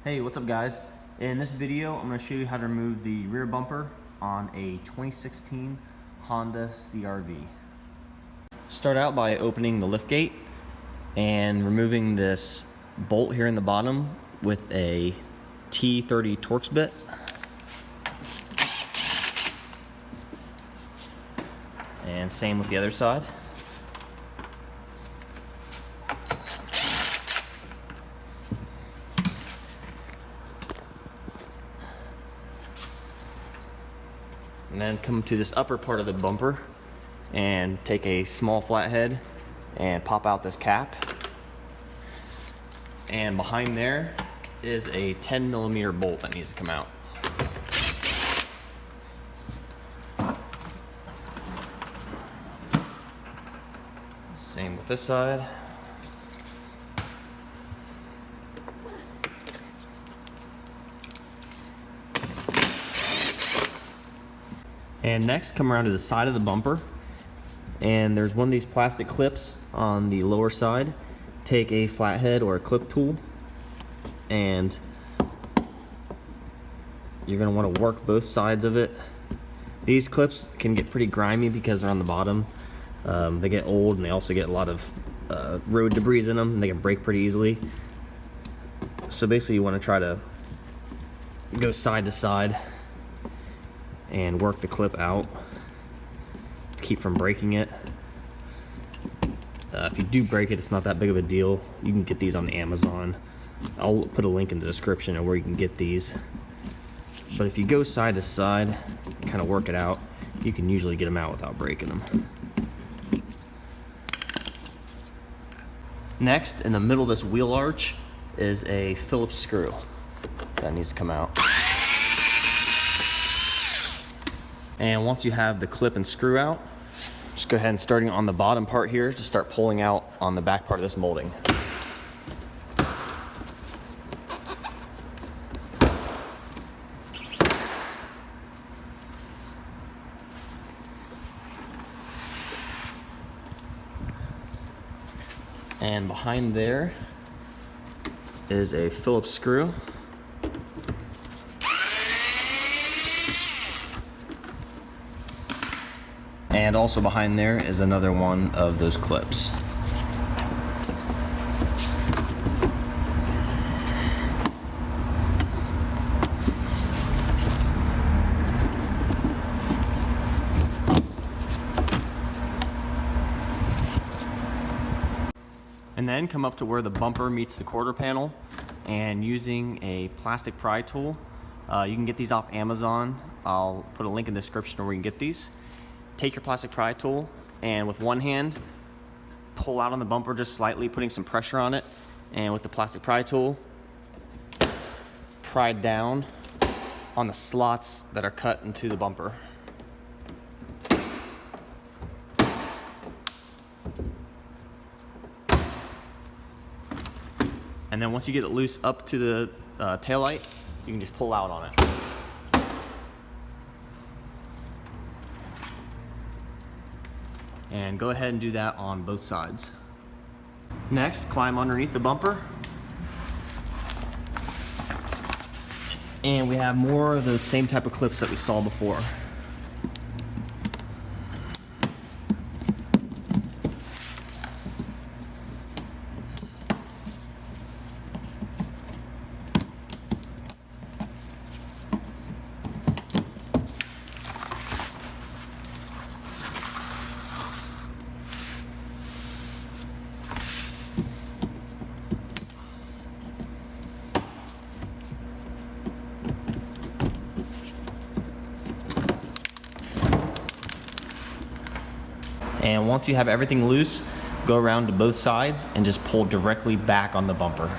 Hey, what's up guys? In this video, I'm going to show you how to remove the rear bumper on a 2016 Honda CRV. Start out by opening the liftgate and removing this bolt here in the bottom with a T30 Torx bit. And same with the other side. And then come to this upper part of the bumper and take a small flathead and pop out this cap. And behind there is a 10mm bolt that needs to come out. Same with this side. And next, come around to the side of the bumper, and there's one of these plastic clips on the lower side. Take a flathead or a clip tool, and you're going to want to work both sides of it. These clips can get pretty grimy because they're on the bottom. They get old, and they also get a lot of road debris in them, and they can break pretty easily. So basically you want to try to go side to side and work the clip out to keep from breaking it. If you do break it, it's not that big of a deal. You can get these on Amazon. I'll put a link in the description of where you can get these. But if you go side to side, kind of work it out, you can usually get them out without breaking them. Next, in the middle of this wheel arch is a Phillips screw that needs to come out. And once you have the clip and screw out, just go ahead and starting on the bottom part here to start pulling out on the back part of this molding. And behind there is a Phillips screw. And also behind there is another one of those clips. And then come up to where the bumper meets the quarter panel, and using a plastic pry tool, you can get these off Amazon. I'll put a link in the description where you can get these. Take your plastic pry tool and with one hand pull out on the bumper just slightly, putting some pressure on it, and with the plastic pry tool pry down on the slots that are cut into the bumper. And then once you get it loose up to the taillight, you can just pull out on it. And go ahead and do that on both sides. Next, climb underneath the bumper. And we have more of those same type of clips that we saw before. And once you have everything loose, go around to both sides and just pull directly back on the bumper.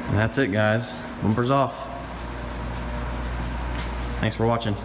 And that's it, guys. Bumper's off. Thanks for watching.